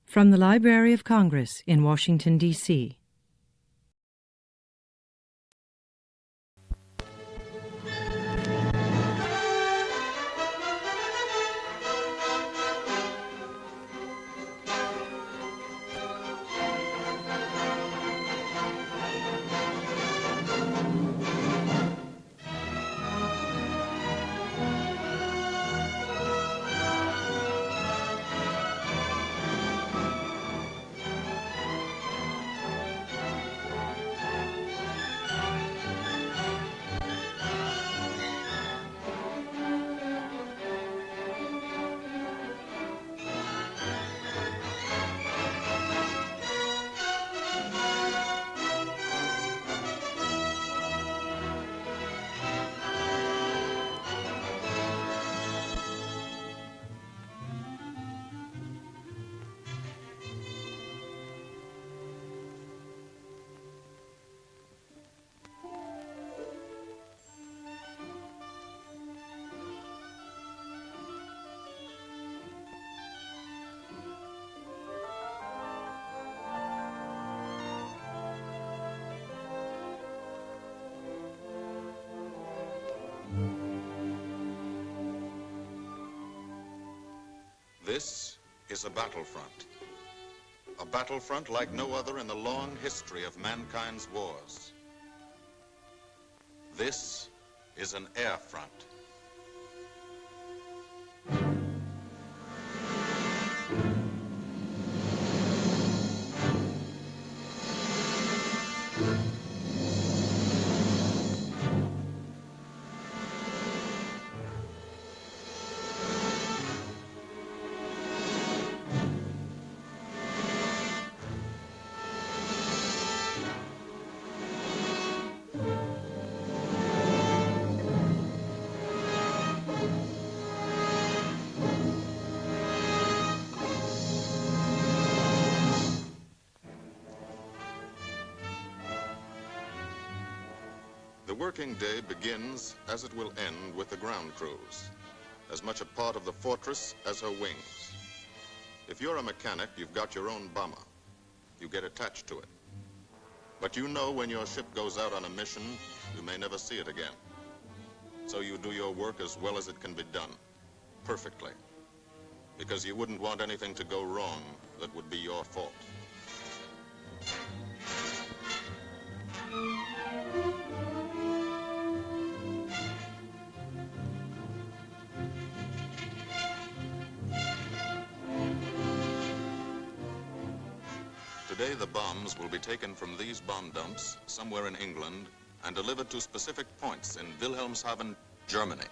From the Library of Congress in Washington, D.C. This is a battlefront. A battlefront like no other in the long history of mankind's wars. This is an air front. The working day begins, as it will end, with the ground crews, as much a part of the fortress as her wings. If you're a mechanic, you've got your own bomber. You get attached to it. But you know when your ship goes out on a mission, you may never see it again. So you do your work as well as it can be done, perfectly, because you wouldn't want anything to go wrong that would be your fault. Today, the bombs will be taken from these bomb dumps somewhere in England and delivered to specific points in Wilhelmshaven, Germany.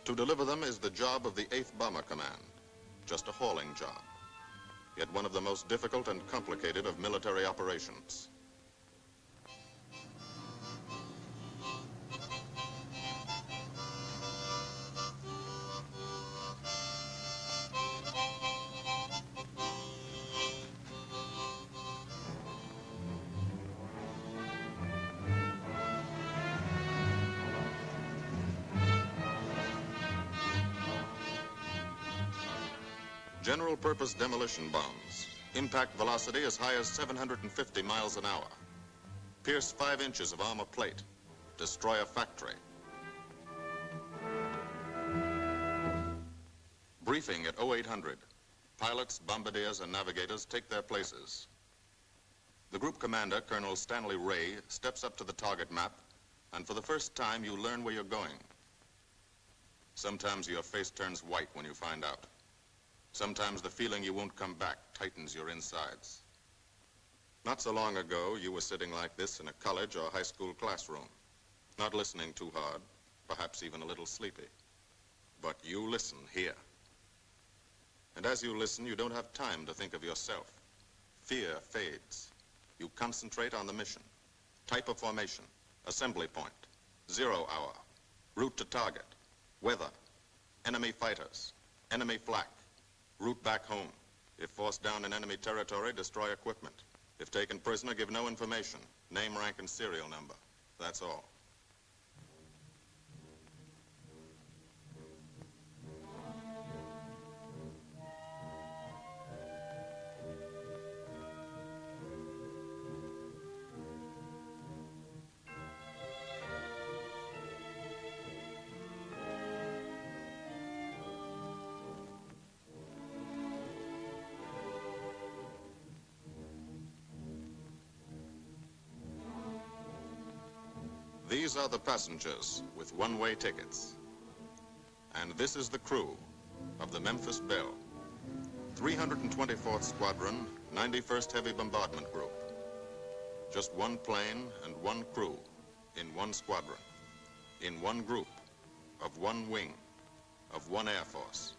To deliver them is the job of the 8th Bomber Command, just a hauling job, yet one of the most difficult and complicated of military operations. General-purpose demolition bombs, impact velocity as high as 750 miles an hour, pierce 5 inches of armor plate, destroy a factory. Briefing at 0800. Pilots, bombardiers, and navigators take their places. The group commander, Colonel Stanley Ray, steps up to the target map, and for the first time, you learn where you're going. Sometimes your face turns white when you find out. Sometimes the feeling you won't come back tightens your insides. Not so long ago, you were sitting like this in a college or high school classroom, not listening too hard, perhaps even a little sleepy. But you listen here. And as you listen, you don't have time to think of yourself. Fear fades. You concentrate on the mission. Type of formation, assembly point, 0 hour, route to target, weather, enemy fighters, enemy flak, route back home. If forced down in enemy territory, destroy equipment. If taken prisoner, give no information. Name, rank, and serial number. That's all. These are the passengers with one-way tickets. And this is the crew of the Memphis Belle, 324th Squadron, 91st Heavy Bombardment Group. Just one plane and one crew in one squadron, in one group, of one wing, of one Air Force,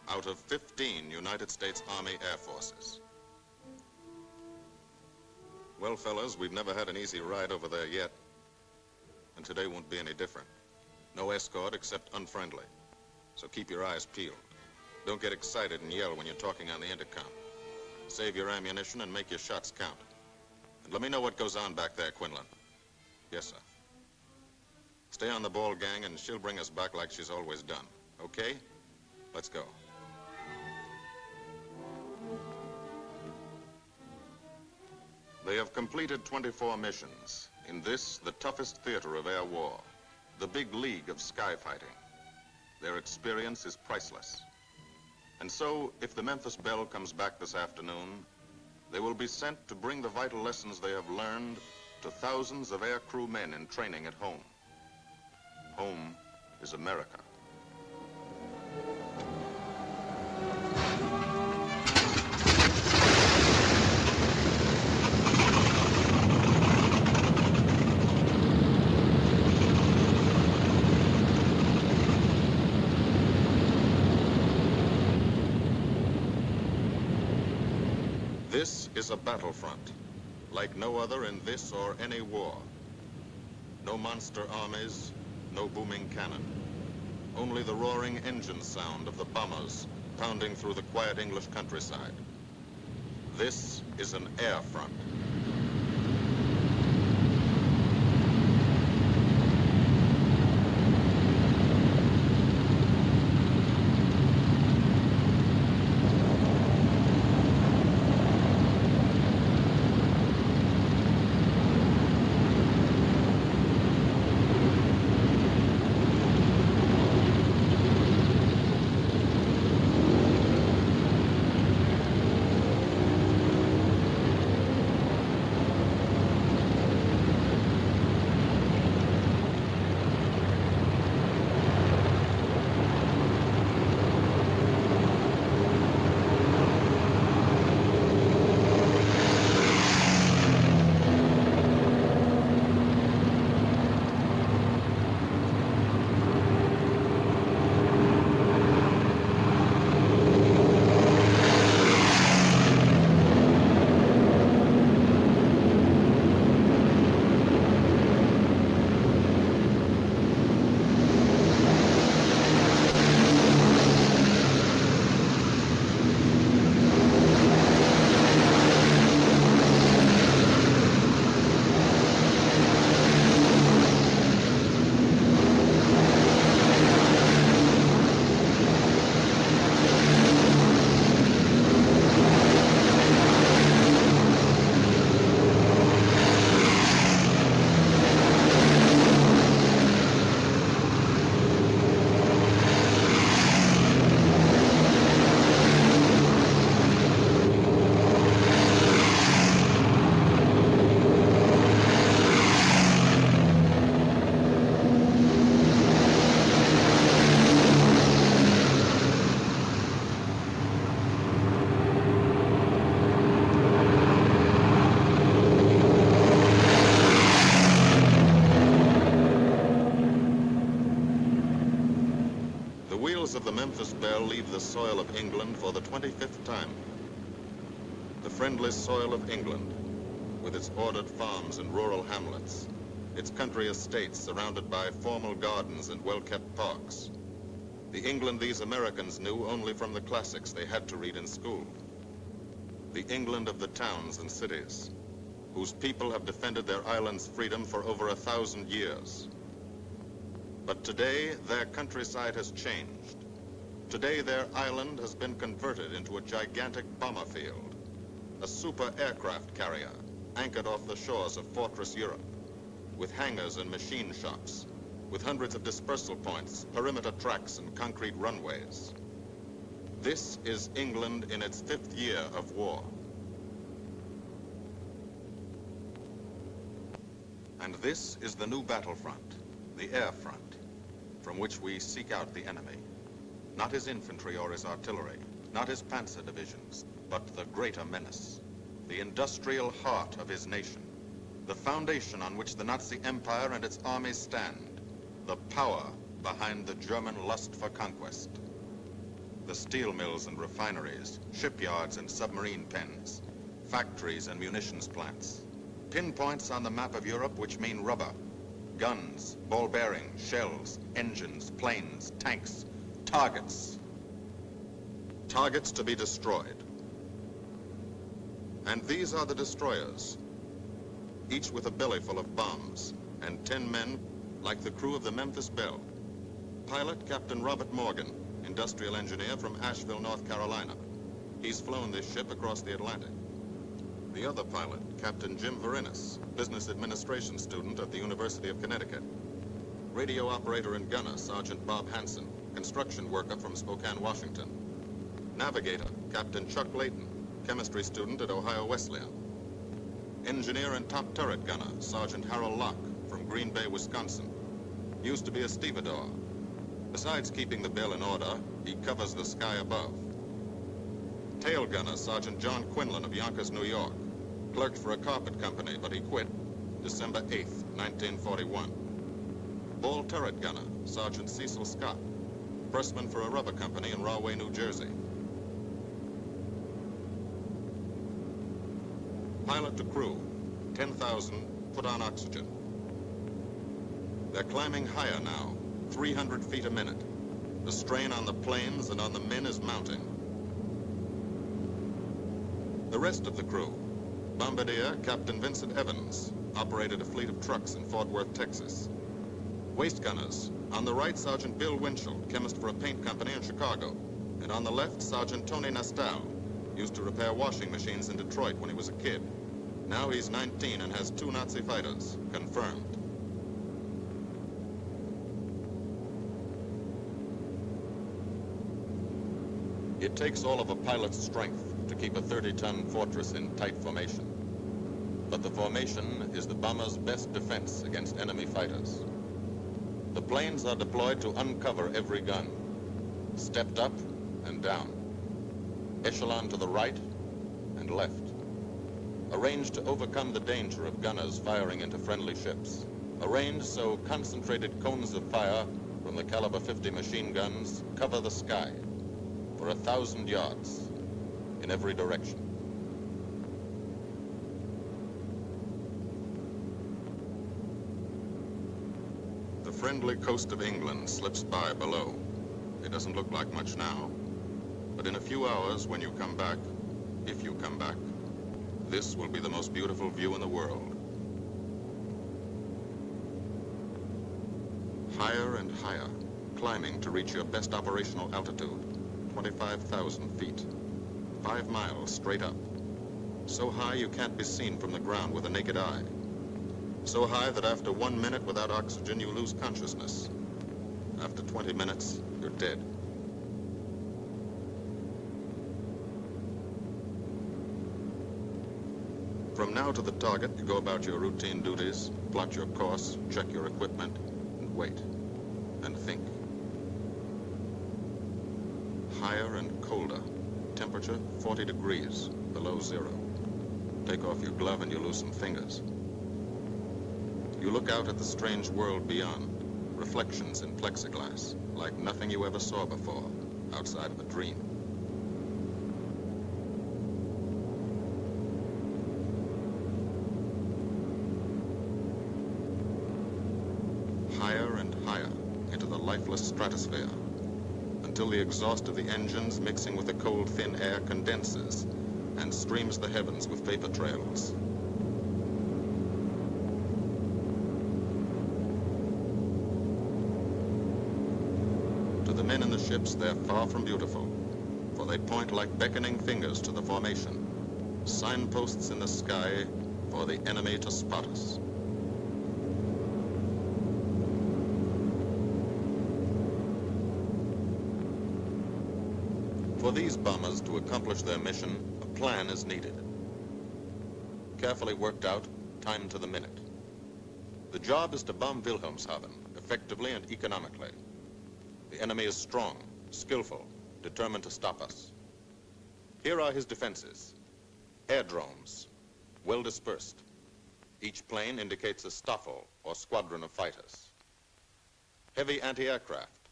out of 15 United States Army Air Forces. Well, fellas, we've never had an easy ride over there yet, and today won't be any different. No escort except unfriendly, so keep your eyes peeled. Don't get excited and yell when you're talking on the intercom. Save your ammunition and make your shots count. And let me know what goes on back there, Quinlan. Yes, sir. Stay on the ball, gang, and she'll bring us back like she's always done. Okay? Let's go. They have completed 24 missions in this, the toughest theater of air war, the big league of sky fighting. Their experience is priceless. And so, if the Memphis Belle comes back this afternoon, they will be sent to bring the vital lessons they have learned to thousands of air crew men in training at home. Home is America. This is a battlefront, like no other in this or any war. No monster armies, no booming cannon. Only the roaring engine sound of the bombers pounding through the quiet English countryside. This is an air front. The wheels of the Memphis Belle leave the soil of England for the 25th time. The friendly soil of England, with its ordered farms and rural hamlets, its country estates surrounded by formal gardens and well-kept parks. The England these Americans knew only from the classics they had to read in school. The England of the towns and cities, whose people have defended their island's freedom for over 1,000 years. But today, their countryside has changed. Today, their island has been converted into a gigantic bomber field, a super aircraft carrier anchored off the shores of Fortress Europe, with hangars and machine shops, with hundreds of dispersal points, perimeter tracks, and concrete runways. This is England in its 5th year of war. And this is the new battlefront, the air front, from which we seek out the enemy. Not his infantry or his artillery, not his panzer divisions, but the greater menace, the industrial heart of his nation, the foundation on which the Nazi Empire and its armies stand, the power behind the German lust for conquest. The steel mills and refineries, shipyards and submarine pens, factories and munitions plants, pinpoints on the map of Europe which mean rubber, guns, ball bearings, shells, engines, planes, tanks, targets. Targets to be destroyed. And these are the destroyers, each with a belly full of bombs, and 10 men like the crew of the Memphis Belle. Pilot Captain Robert Morgan, industrial engineer from Asheville, North Carolina. He's flown this ship across the Atlantic. The other pilot, Captain Jim Verinis, business administration student at the University of Connecticut. Radio operator and gunner, Sergeant Bob Hansen, construction worker from Spokane, Washington. Navigator, Captain Chuck Layton, chemistry student at Ohio Wesleyan. Engineer and top turret gunner, Sergeant Harold Locke, from Green Bay, Wisconsin. Used to be a stevedore. Besides keeping the Belle in order, he covers the sky above. Tail gunner, Sergeant John Quinlan of Yonkers, New York. Clerked for a carpet company, but he quit December 8th, 1941. Ball turret gunner, Sergeant Cecil Scott. Pressman for a rubber company in Rahway, New Jersey. Pilot to crew, 10,000, put on oxygen. They're climbing higher now, 300 feet a minute. The strain on the planes and on the men is mounting. The rest of the crew, Bombardier Captain Vincent Evans, operated a fleet of trucks in Fort Worth, Texas. Waist gunners, on the right, Sergeant Bill Winchell, chemist for a paint company in Chicago. And on the left, Sergeant Tony Nastal, used to repair washing machines in Detroit when he was a kid. Now he's 19 and has 2 Nazi fighters, confirmed. It takes all of a pilot's strength to keep a 30-ton fortress in tight formation. But the formation is the bomber's best defense against enemy fighters. The planes are deployed to uncover every gun, stepped up and down, echelon to the right and left, arranged to overcome the danger of gunners firing into friendly ships, arranged so concentrated cones of fire from the caliber 50 machine guns cover the sky for 1,000 yards in every direction. The friendly coast of England slips by below. It doesn't look like much now, but in a few hours when you come back, if you come back, this will be the most beautiful view in the world. Higher and higher, climbing to reach your best operational altitude, 25,000 feet. 5 miles straight up. So high you can't be seen from the ground with the naked eye. So high that after 1 minute without oxygen, you lose consciousness. After 20 minutes, you're dead. From now to the target, you go about your routine duties, plot your course, check your equipment, and wait, and think. Higher and colder. Temperature 40 degrees, below 0. Take off your glove and you lose some fingers. You look out at the strange world beyond, reflections in plexiglass, like nothing you ever saw before, outside of a dream. Higher and higher into the lifeless stratosphere, until the exhaust of the engines mixing with the cold, thin air condenses and streams the heavens with vapor trails. To the men in the ships, they're far from beautiful, for they point like beckoning fingers to the formation, signposts in the sky for the enemy to spot us. For these bombers to accomplish their mission, a plan is needed. Carefully worked out, timed to the minute. The job is to bomb Wilhelmshaven effectively and economically. The enemy is strong, skillful, determined to stop us. Here are his defenses. Airdromes, well dispersed. Each plane indicates a staffel or squadron of fighters. Heavy anti-aircraft,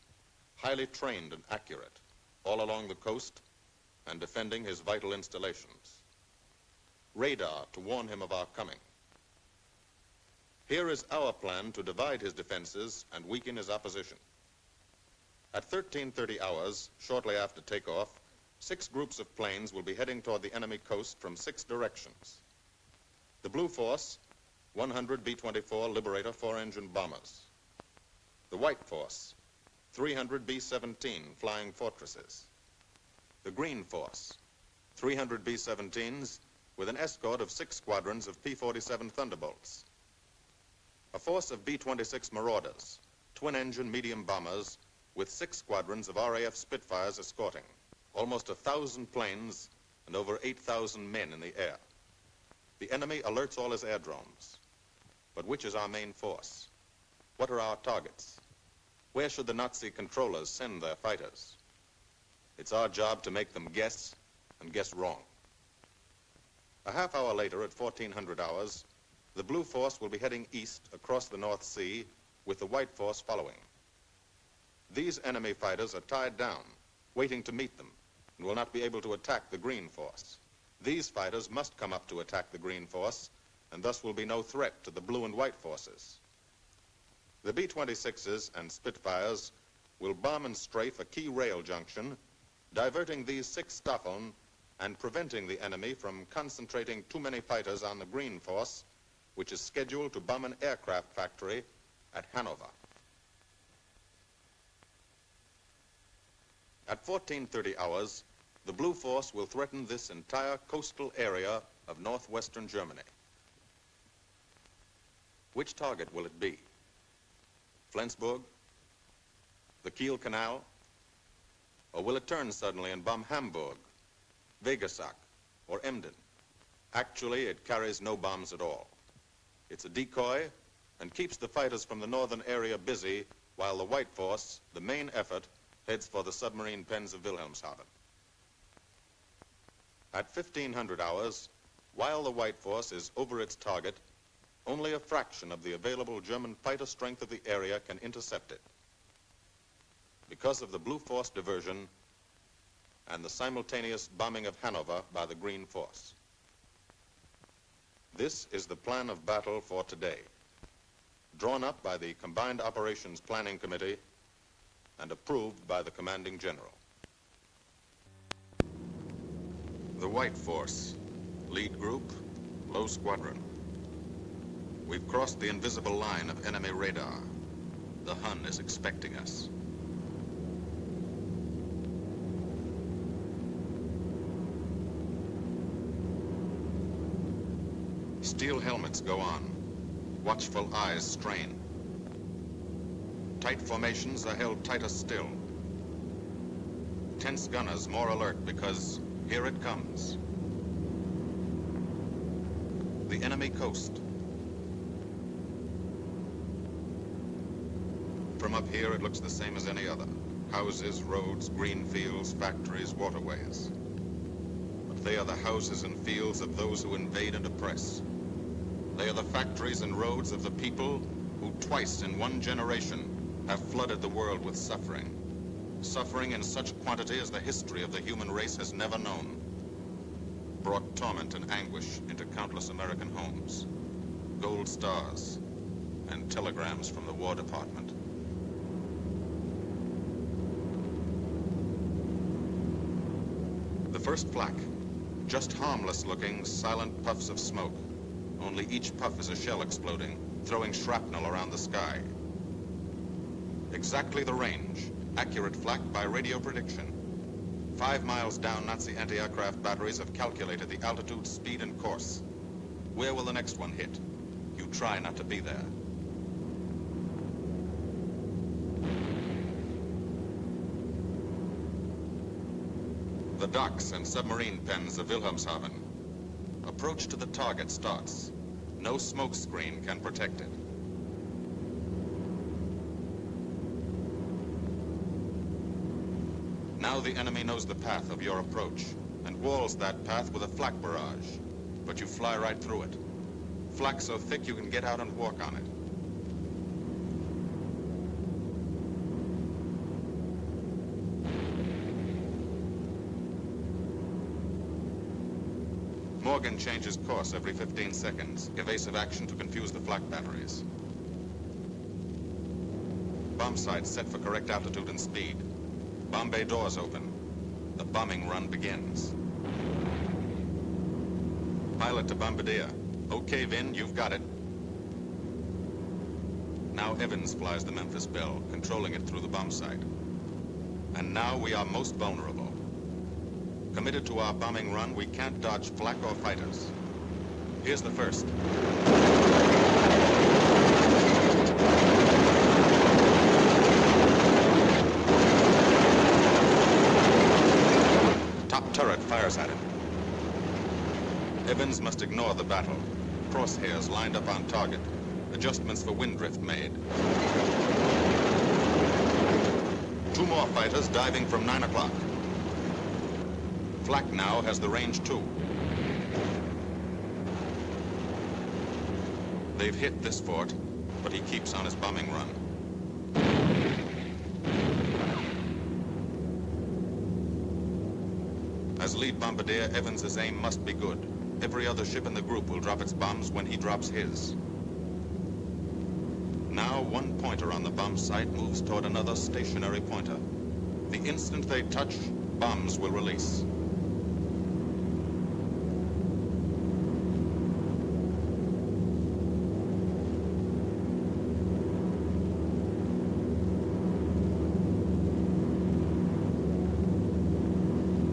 highly trained and accurate, all along the coast and defending his vital installations. Radar to warn him of our coming. Here is our plan to divide his defenses and weaken his opposition. At 13:30 hours, shortly after takeoff, 6 groups of planes will be heading toward the enemy coast from 6 directions. The Blue Force, 100 B-24 Liberator 4-engine bombers. The White Force, 300 B-17 Flying Fortresses. The Green Force, 300 B-17s with an escort of 6 squadrons of P-47 Thunderbolts. A force of B-26 Marauders, twin-engine medium bombers with 6 squadrons of RAF Spitfires escorting. Almost 1,000 planes and over 8,000 men in the air. The enemy alerts all his airdromes. But which is our main force? What are our targets? Where should the Nazi controllers send their fighters? It's our job to make them guess, and guess wrong. A half hour later, at 1400 hours, the Blue Force will be heading east across the North Sea with the White Force following. These enemy fighters are tied down, waiting to meet them, and will not be able to attack the Green Force. These fighters must come up to attack the Green Force, and thus will be no threat to the Blue and White Forces. The B-26s and Spitfires will bomb and strafe a key rail junction, diverting these 6 Staffeln and preventing the enemy from concentrating too many fighters on the Green Force, which is scheduled to bomb an aircraft factory at Hanover. At 14:30 hours, the Blue Force will threaten this entire coastal area of northwestern Germany. Which target will it be? Flensburg? The Kiel Canal? Or will it turn suddenly and bomb Hamburg, Wegesack, or Emden? Actually, it carries no bombs at all. It's a decoy and keeps the fighters from the northern area busy while the White Force, the main effort, heads for the submarine pens of Wilhelmshaven. At 1500 hours, while the White Force is over its target, only a fraction of the available German fighter strength of the area can intercept it. Because of the Blue Force diversion and the simultaneous bombing of Hanover by the Green Force. This is the plan of battle for today, drawn up by the Combined Operations Planning Committee and approved by the Commanding General. The White Force, lead group, low squadron. We've crossed the invisible line of enemy radar. The Hun is expecting us. Steel helmets go on. Watchful eyes strain. Tight formations are held tighter still. Tense gunners more alert because here it comes. The enemy coast. From up here, it looks the same as any other. Houses, roads, green fields, factories, waterways. But they are the houses and fields of those who invade and oppress. They are the factories and roads of the people who twice in one generation have flooded the world with suffering. Suffering in such quantity as the history of the human race has never known. Brought torment and anguish into countless American homes. Gold stars and telegrams from the War Department. The first flak, just harmless-looking, silent puffs of smoke. Only each puff is a shell exploding, throwing shrapnel around the sky. Exactly the range, accurate flak by radio prediction. 5 miles down, Nazi anti-aircraft batteries have calculated the altitude, speed, and course. Where will the next one hit? You try not to be there. The docks and submarine pens of Wilhelmshaven. Approach to the target starts. No smoke screen can protect it. Now the enemy knows the path of your approach and walls that path with a flak barrage. But you fly right through it. Flak so thick you can get out and walk on it. Morgan changes course every 15 seconds. Evasive action to confuse the flak batteries. Bomb sights set for correct altitude and speed. Bomb bay doors open. The bombing run begins. Pilot to Bombardier. Okay, Vin, you've got it. Now Evans flies the Memphis Belle, controlling it through the bomb site. And now we are most vulnerable. Committed to our bombing run, we can't dodge flak or fighters. Here's the first. Top turret fires at it. Evans must ignore the battle. Crosshairs lined up on target. Adjustments for wind drift made. 2 more fighters diving from 9 o'clock. Flak now has the range too. They've hit this fort, but he keeps on his bombing run. As lead bombardier, Evans's aim must be good. Every other ship in the group will drop its bombs when he drops his. Now one pointer on the bomb site moves toward another stationary pointer. The instant they touch, bombs will release.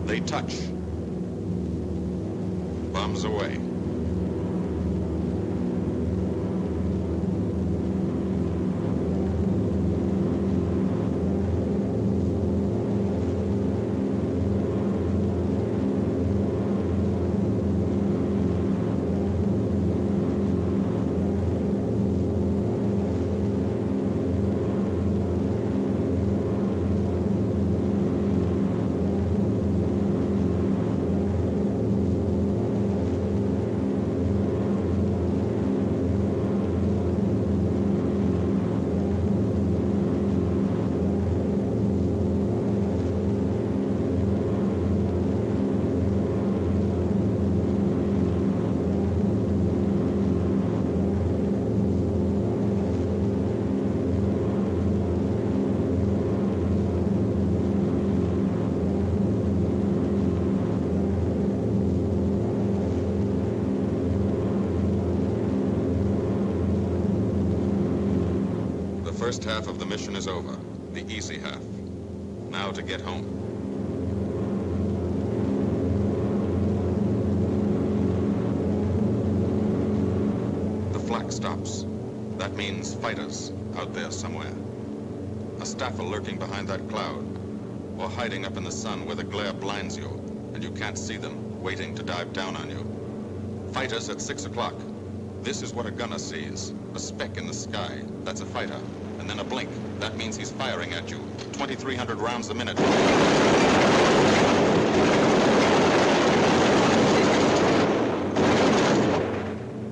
They touch. Bombs away. The first half of the mission is over, the easy half. Now to get home. The flak stops. That means fighters out there somewhere. A staffer lurking behind that cloud, or hiding up in the sun where the glare blinds you, and you can't see them, waiting to dive down on you. Fighters at 6 o'clock. This is what a gunner sees. A speck in the sky. That's a fighter. And then a blink. That means he's firing at you. 2,300 rounds a minute.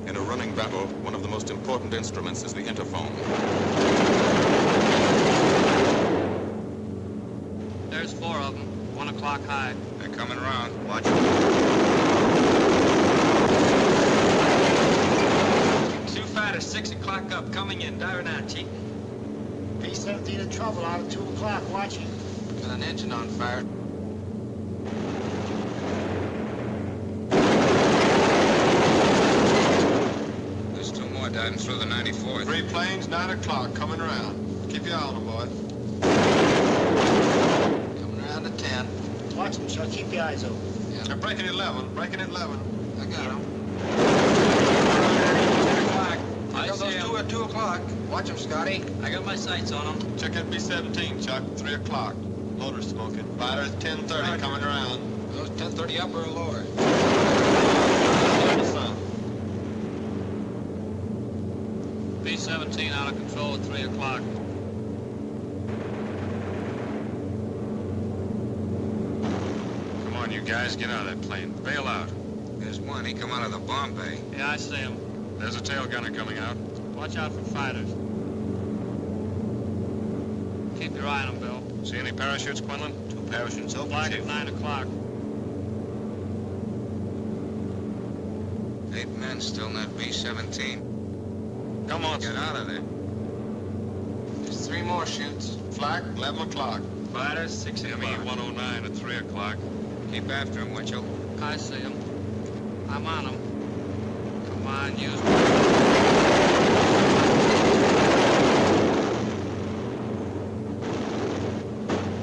In a running battle, one of the most important instruments is the interphone. There's 4 of them. 1 o'clock high. They're coming around. Watch them. 2 fighters, 6 o'clock up, coming in. Dire now, Chief. B-17 in trouble out at 2 o'clock, watching. Got an engine on fire. There's 2 more diving through the 94th. 3 planes, 9 o'clock, coming around. Keep your eye on them, boy. Coming around to 10. Watch them, Chuck. Keep your eyes open. Yeah. They're breaking at 11, breaking at 11. I got them. 10 o'clock. I Got see those 2 'em. at 2 o'clock. Watch them, Scotty. I got my sights on them. Check that B-17, Chuck, 3 o'clock. Loader smoking. Fighters, 10:30, coming around. Those 10:30 upper or lower. In the sun. B-17 out of control at 3 o'clock. you guys get out of that plane. Bail out. There's one. He come out of the bomb bay. Yeah, I see him. There's a tail gunner coming out. Watch out for fighters. Keep your eye on him, Bill. See any parachutes, Quinlan? 2 parachutes open. Flag at 9 o'clock. 8 men still in that B-17. Come on. Get out of there. There's 3 more chutes. Flak, 11 o'clock. Fighters, 6 o'clock. ME-109 at 3 o'clock. Keep after him, Winchell. I see him. I'm on him. Come on, use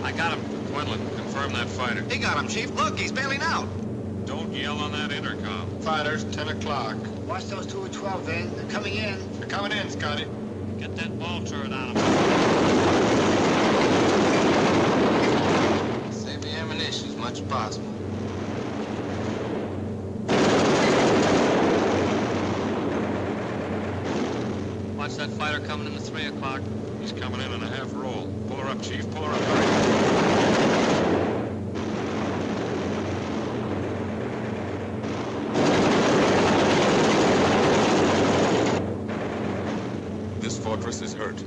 I got him. Quinlan, confirm that fighter. He got him, Chief. Look, he's bailing out. Don't yell on that intercom. Fighters, 10 o'clock. Watch those 2 at 12, Van. They're coming in. They're coming in, Scotty. Get that ball turret on him. Save the ammunition as much as possible. Watch that fighter coming in at 3 o'clock. He's coming in a half roll. Pull her up, Chief. Pull her up. Hurry. This fortress is hurt.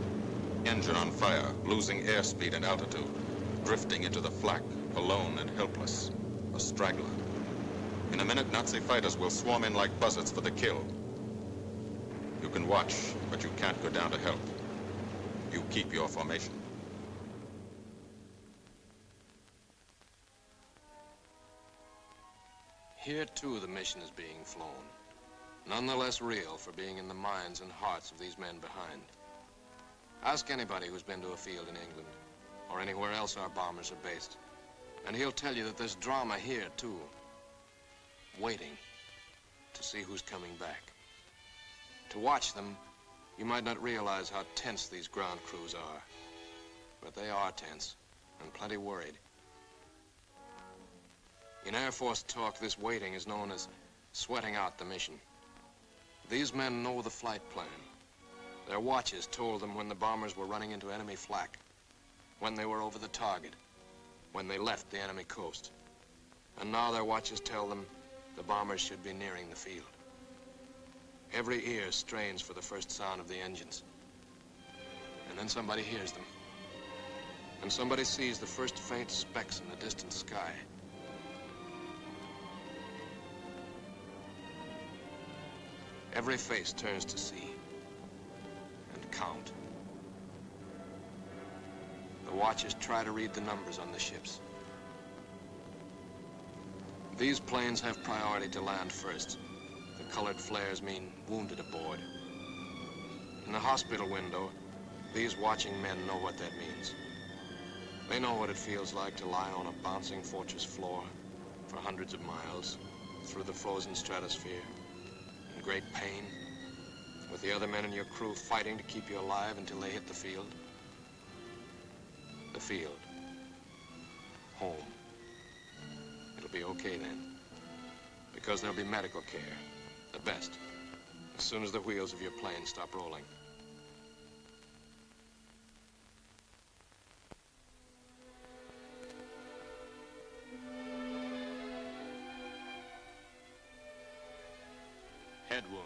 Engine on fire, losing airspeed and altitude. Drifting into the flak, alone and helpless. A straggler. In a minute, Nazi fighters will swarm in like buzzards for the kill. You can watch, but you can't go down to help. You keep your formation. Here, too, the mission is being flown. None the less real for being in the minds and hearts of these men behind. Ask anybody who's been to a field in England, or anywhere else our bombers are based, and he'll tell you that there's drama here, too. Waiting to see who's coming back. To watch them, you might not realize how tense these ground crews are. But they are tense, and plenty worried. In Air Force talk, this waiting is known as sweating out the mission. These men know the flight plan. Their watches told them when the bombers were running into enemy flak, when they were over the target, when they left the enemy coast. And now their watches tell them the bombers should be nearing the field. Every ear strains for the first sound of the engines. And then somebody hears them. And somebody sees the first faint specks in the distant sky. Every face turns to see and count. The watchers try to read the numbers on the ships. These planes have priority to land first. The colored flares mean wounded aboard. In the hospital window, these watching men know what that means. They know what it feels like to lie on a bouncing fortress floor for hundreds of miles through the frozen stratosphere in great pain, with the other men in your crew fighting to keep you alive until they hit the field. The field. Home. It'll be okay then, because there'll be medical care, the best, as soon as the wheels of your plane stop rolling. Head wound.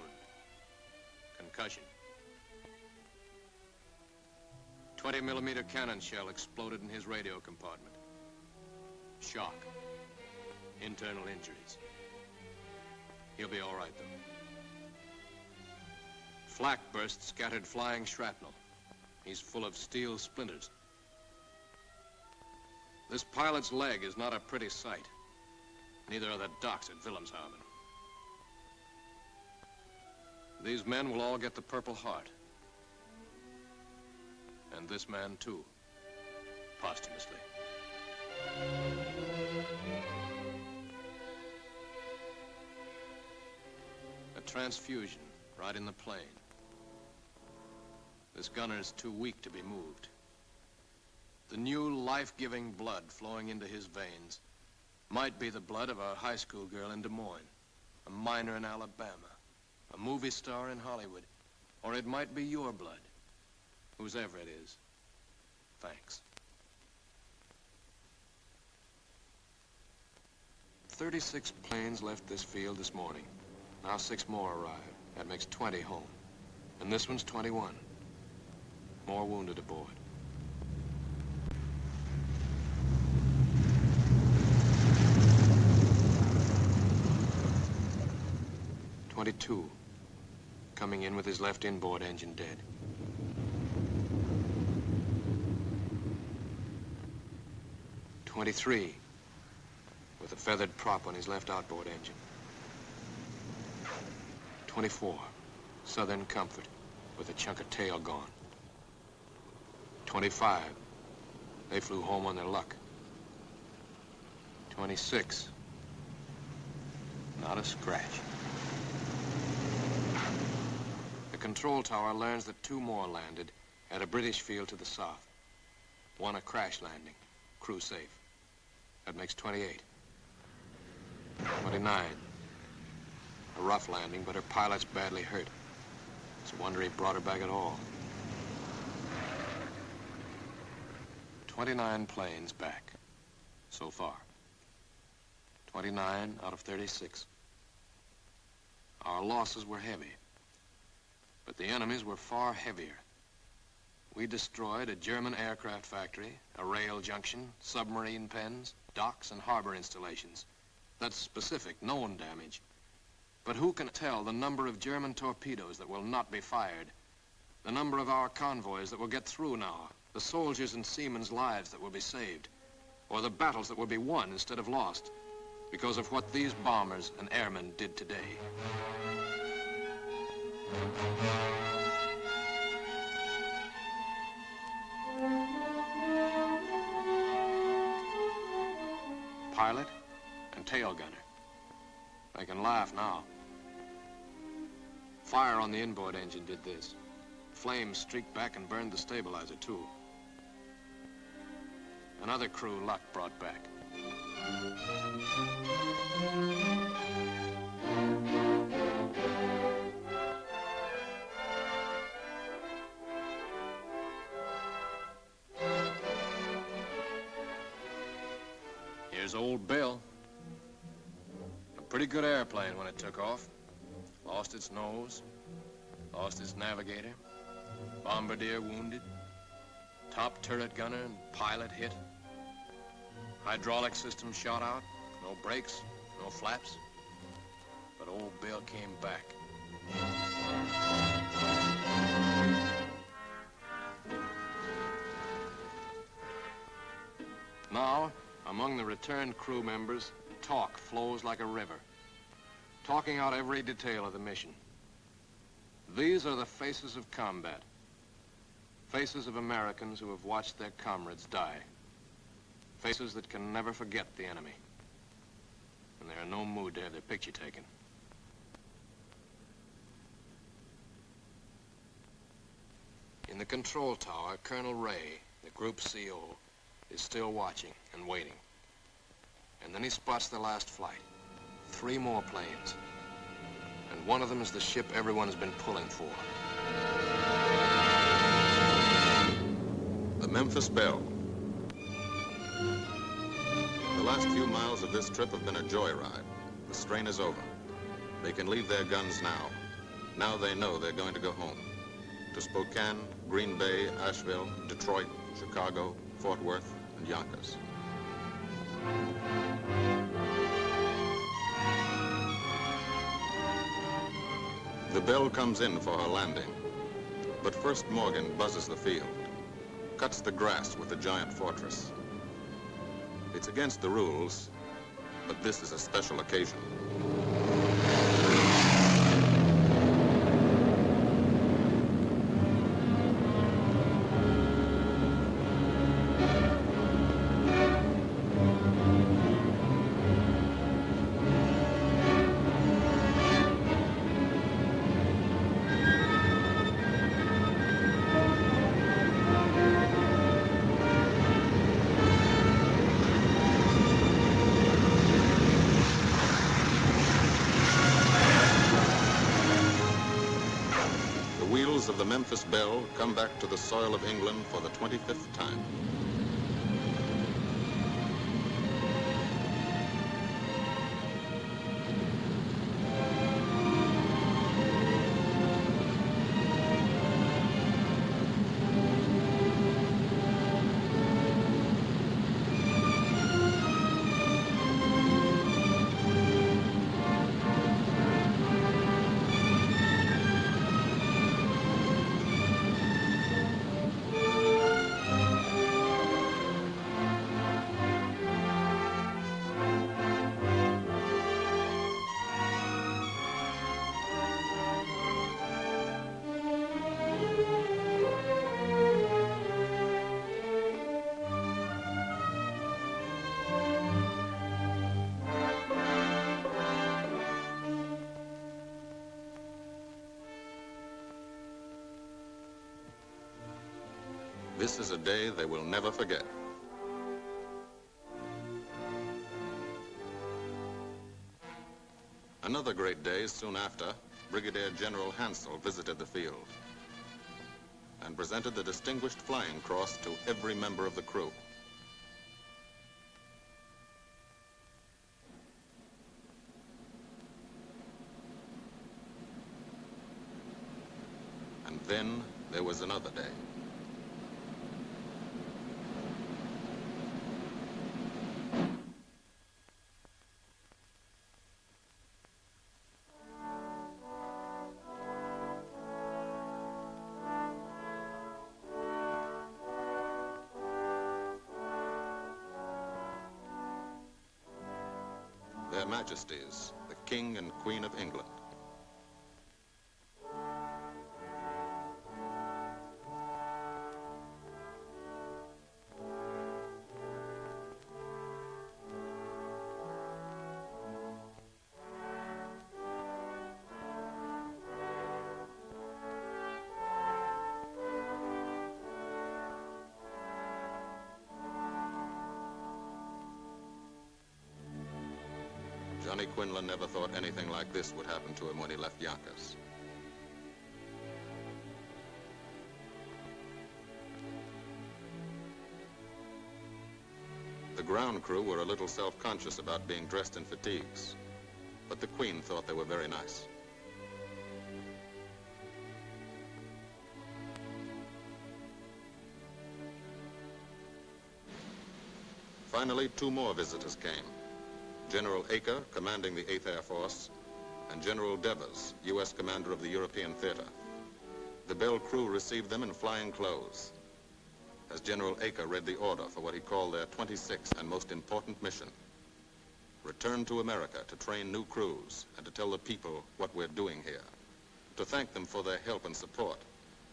Concussion. 20mm cannon shell exploded in his radio compartment. Shock. Internal injuries. He'll be all right, though. Flak burst scattered flying shrapnel. He's full of steel splinters. This pilot's leg is not a pretty sight. Neither are the docks at Wilhelmshaven. These men will all get the Purple Heart. And this man, too, posthumously. A transfusion right in the plane. This gunner's too weak to be moved. The new life-giving blood flowing into his veins might be the blood of a high school girl in Des Moines, a miner in Alabama, a movie star in Hollywood, or it might be your blood. Whosever it is, thanks. 36 planes left this field this morning. Now 6 more arrived. That makes 20 home. And this one's 21. More wounded aboard. "22, coming in with his left inboard engine dead. "23, with a feathered prop on his left outboard engine. 24, Southern Comfort, with a chunk of tail gone. 25, they flew home on their luck. 26, not a scratch. The control tower learns that 2 more landed at a British field to the south. 1 a crash landing, crew safe. That makes 28. 29, a rough landing, but her pilot's badly hurt. It's a wonder he brought her back at all. 29 planes back, so far. 29 out of 36. Our losses were heavy, but the enemy's were far heavier. We destroyed a German aircraft factory, a rail junction, submarine pens, docks and harbor installations. That's specific, known damage. But who can tell the number of German torpedoes that will not be fired, the number of our convoys that will get through now, the soldiers and seamen's lives that will be saved, or the battles that will be won instead of lost because of what these bombers and airmen did today. Pilot and tail gunner. They can laugh now. Fire on the inboard engine did this. Flames streaked back and burned the stabilizer, too. Another crew luck brought back. Here's old Bill. A pretty good airplane when it took off. Lost its nose, lost its navigator, bombardier wounded, top turret gunner and pilot hit, hydraulic system shot out, no brakes, no flaps. But old Bill came back. Now, among the returned crew members, talk flows like a river, talking out every detail of the mission. These are the faces of combat, faces of Americans who have watched their comrades die, faces that can never forget the enemy, and they're in no mood to have their picture taken. In the control tower, Colonel Ray, the group CO, is still watching and waiting. And then he spots the last flight. 3 more planes. And one of them is the ship everyone has been pulling for. The Memphis Belle. The last few miles of this trip have been a joyride. The strain is over. They can leave their guns now. Now they know they're going to go home. To Spokane, Green Bay, Asheville, Detroit, Chicago, Fort Worth, and Yonkers. The Belle comes in for her landing. But first Morgan buzzes the field, cuts the grass with the giant fortress. It's against the rules, but this is a special occasion. Of the Memphis Belle come back to the soil of England for the 25th time. This is a day they will never forget. Another great day soon after, Brigadier General Hansel visited the field and presented the Distinguished Flying Cross to every member of the crew. And then there was another day. Their Majesties, the King and Queen of England. Johnny Quinlan never thought anything like this would happen to him when he left Yonkers. The ground crew were a little self-conscious about being dressed in fatigues, but the Queen thought they were very nice. Finally, two more visitors came. General Acre, commanding the 8th Air Force, and General Devers, U.S. commander of the European Theater. The Belle crew received them in flying clothes, as General Acre read the order for what he called their 26th and most important mission. Return to America to train new crews and to tell the people what we're doing here. To thank them for their help and support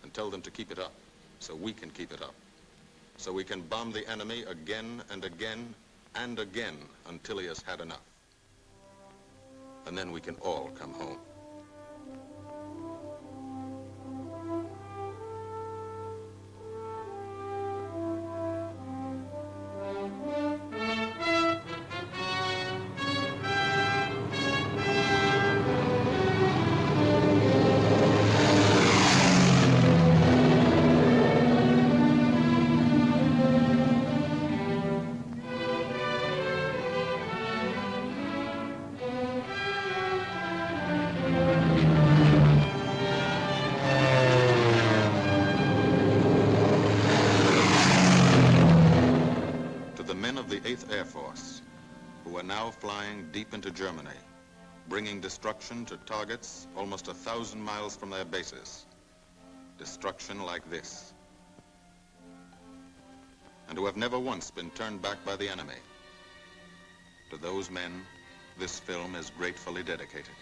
and tell them to keep it up so we can keep it up. So we can bomb the enemy again and again and again until he has had enough. And then we can all come home. The 8th Air Force, who are now flying deep into Germany, bringing destruction to targets almost 1,000 miles from their bases. Destruction like this. And who have never once been turned back by the enemy. To those men, this film is gratefully dedicated.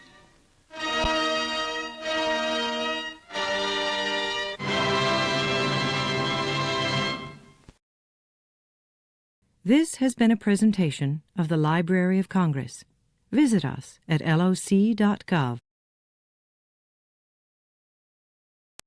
This has been a presentation of the Library of Congress. Visit us at loc.gov.